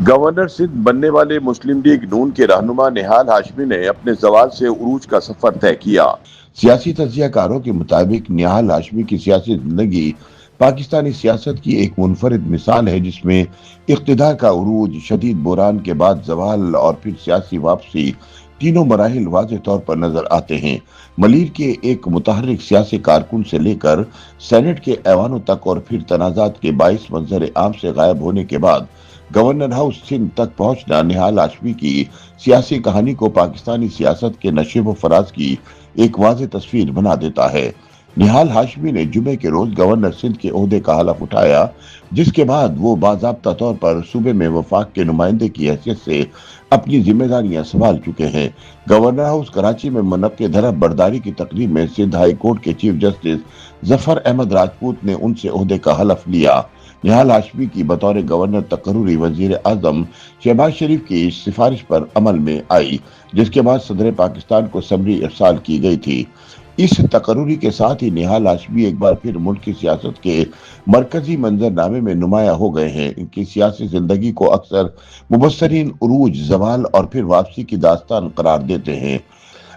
Governor Sindh بننے والے مسلم league نون کے رہنما نہال ہاشمی نے اپنے زوال سے عروج کا سفر طے کیا۔ سیاسی تجزیہ کاروں کے مطابق نہال ہاشمی کی سیاسی زندگی پاکستانی سیاست کی ایک منفرد مثال ہے، جس میں اقتدار کا عروج، شدید بحران کے بعد زوال اور پھر سیاسی واپسی، تینوں مراحل واضح طور پر نظر آتے ہیں۔ ملیر کے ایک متحرک سیاسی کارکن سے لے کر سینٹ کے ایوانوں تک اور پھر تنازعات کے باعث منظر عام سے غائب ہونے کے بعد گورنر ہاؤس سندھ تک پہنچنا نہال ہاشمی کی سیاسی کہانی کو پاکستانی سیاست کے نشیب و فراز کی ایک واضح تصویر بنا دیتا ہے۔ نہال ہاشمی نے جمعے کے روز گورنر سندھ کے عہدے کا حلف اٹھایا، جس کے بعد وہ باضابطہ طور پر صوبے میں وفاق کے نمائندے کی حیثیت سے اپنی ذمہ داریاں سنبھال چکے ہیں۔ گورنر ہاؤس کراچی میں منعقد حلف برداری کی تقریب میں سندھ ہائی کورٹ کے چیف جسٹس ظفر احمد راجپوت نے ان سے عہدے کا حلف لیا۔ نہال ہاشمی کی بطور گورنر تقرری وزیر اعظم شہباز شریف کی سفارش پر عمل میں آئی، جس کے بعد صدر پاکستان کو سمری ارسال کی گئی تھی۔ اس تقرری کے ساتھ ہی نہال ہاشمی ایک بار پھر ملک کی سیاست کے مرکزی منظر نامے میں نمایاں ہو گئے ہیں۔ ان کی سیاسی زندگی کو اکثر مبصرین عروج، زوال اور پھر واپسی کی داستان قرار دیتے ہیں۔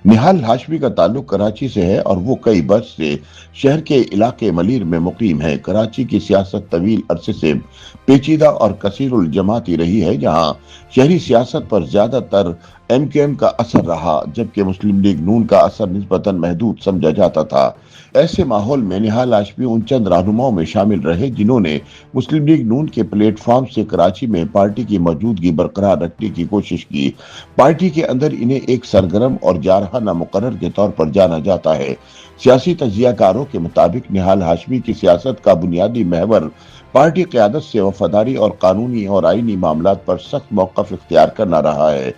نہال ہاشمی کا تعلق کراچی سے ہے اور وہ کئی برس سے شہر کے علاقے ملیر میں مقیم ہے۔ کراچی کی سیاست طویل عرصے سے پیچیدہ اور کثیر الجماعتی رہی ہے، جہاں شہری سیاست پر زیادہ تر MQM کا اثر رہا، جبکہ مسلم لیگ نون کا اثر نسبتاً محدود سمجھا جاتا تھا۔ ایسے ماحول میں نہال ہاشمی ان چند رہنماؤں میں شامل رہے جنہوں نے مسلم لیگ نون کے پلیٹ فارم سے کراچی میں پارٹی کی موجودگی برقرار رکھنے کی کوشش کی۔ پارٹی کے اندر انہیں ایک سرگرم اور جارحانہ مقرر کے طور پر جانا جاتا ہے۔ سیاسی تجزیہ کاروں کے مطابق نہال ہاشمی کی سیاست کا بنیادی محور پارٹی قیادت سے وفاداری اور قانونی اور آئینی معاملات پر سخت موقف اختیار کرنا رہا ہے۔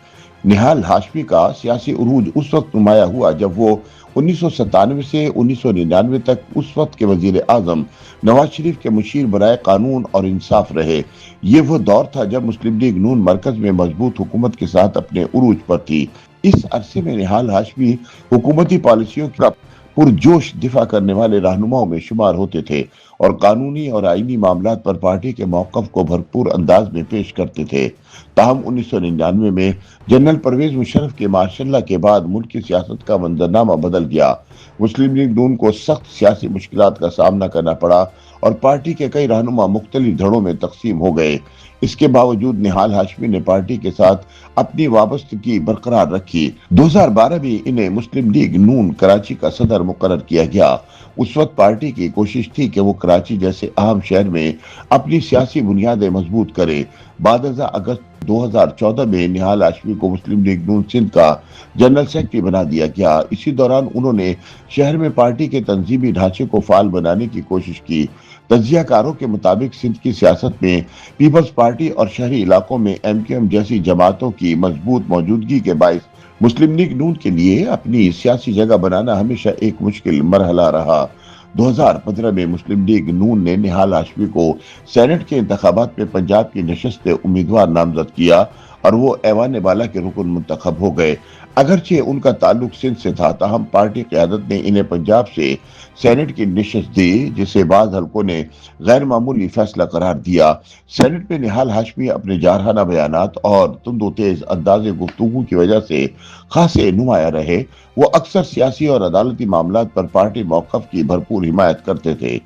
نہال ہاشمی کا سیاسی عروج اس وقت نمایاں ہوا جب وہ 1997 سے 1999 تک اس وقت کے وزیر اعظم نواز شریف کے مشیر برائے قانون اور انصاف رہے۔ یہ وہ دور تھا جب مسلم لیگ نون مرکز میں مضبوط حکومت کے ساتھ اپنے عروج پر تھی۔ اس عرصے میں نہال ہاشمی حکومتی پالیسیوں کا پرجوش دفاع کرنے والے رہنماؤں میں شمار ہوتے تھے اور قانونی اور آئینی معاملات پر پارٹی کے موقف کو بھرپور انداز میں پیش کرتے تھے۔ تاہم 1999 میں جنرل پرویز مشرف کے مارشل لا کے بعد ملک کی سیاست کا منظرنامہ بدل گیا۔ مسلم لیگ نون کو سخت سیاسی مشکلات کا سامنا کرنا پڑا اور پارٹی کے کئی رہنما مختلف دھڑوں میں تقسیم ہو گئے۔ اس کے باوجود نہال ہاشمی نے پارٹی کے ساتھ اپنی وابستگی برقرار رکھی۔ 2012 میں انہیں مسلم لیگ نون کراچی کا صدر مقرر کیا گیا۔ اس وقت پارٹی کی کوشش تھی کہ وہ کراچی جیسے اہم شہر میں اپنی سیاسی بنیادیں مضبوط کرے۔ بعد ازاں اگست 2014 میں نہال ہاشمی کو مسلم لیگ نون سندھ کا جنرل سیکرٹری بنا دیا گیا۔ اسی دوران انہوں نے شہر میں پارٹی کے تنظیمی ڈھانچے کو فعال بنانے کی کوشش کی۔ تجزیہ کاروں کے مطابق سندھ کی سیاست میں پیپلز پارٹی اور شہری علاقوں میں MQM جیسی جماعتوں کی مضبوط موجودگی کے باعث مسلم لیگ نون کے لیے اپنی سیاسی جگہ بنانا ہمیشہ ایک مشکل مرحلہ رہا۔ 2015 میں مسلم لیگ نون نے نہال ہاشمی کو سینٹ کے انتخابات میں پنجاب کی نشست امیدوار نامزد کیا اور وہ ایوان بالا کے رکن منتخب ہو گئے۔ اگرچہ ان کا تعلق سندھ سے تھا، تاہم پارٹی قیادت نے انہیں پنجاب سے سینٹ کی نشست دی، جسے بعض حلقوں نے غیر معمولی فیصلہ قرار دیا۔ سینٹ میں نہال ہاشمی اپنے جارحانہ بیانات اور تند و تیز انداز گفتگو کی وجہ سے خاصے نمایاں رہے۔ وہ اکثر سیاسی اور عدالتی معاملات پر پارٹی موقف کی بھرپور حمایت کرتے تھے۔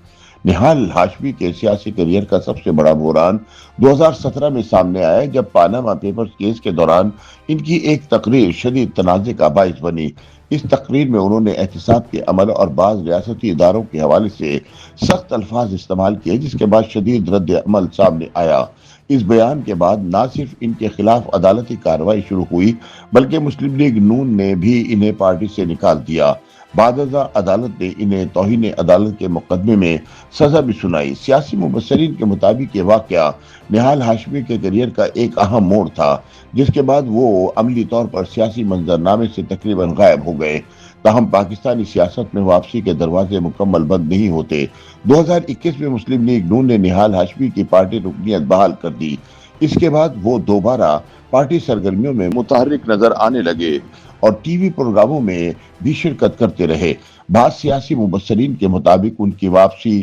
نہال ہاشمی کے سیاسی کیریئر کا سب سے بڑا بحران 2017 میں سامنے آیا، جب پاناما پیپرز کیس کے دوران ان کی ایک تقریر شدید تنازع کا باعث بنی۔ اس تقریر میں انہوں نے احتساب کے عمل اور بعض ریاستی اداروں کے حوالے سے سخت الفاظ استعمال کیے، جس کے بعد شدید رد عمل سامنے آیا۔ اس بیان کے بعد نہ صرف ان کے خلاف عدالتی کارروائی شروع ہوئی، بلکہ مسلم لیگ نون نے بھی انہیں پارٹی سے نکال دیا۔ بعد ازاں عدالت نے انہیں توہین عدالت کے مقدمے میں سزا بھی سنائی۔ سیاسی مبصرین کے مطابق یہ واقعہ نہال ہاشمی کے کیریئر کا ایک اہم موڑ تھا، جس کے بعد وہ عملی طور پر سیاسی منظرنامے سے تقریباً غائب ہو گئے۔ تاہم پاکستانی سیاست میں واپسی کے دروازے مکمل بند نہیں ہوتے۔ 2021 میں مسلم لیگ نون نے نہال ہاشمی کی پارٹی رکنیت بحال کر دی۔ اس کے بعد وہ دوبارہ پارٹی سرگرمیوں میں متحرک نظر آنے لگے اور ٹی وی پروگراموں میں بھی شرکت کرتے رہے۔ بعض سیاسی مبصرین کے مطابق ان کی واپسی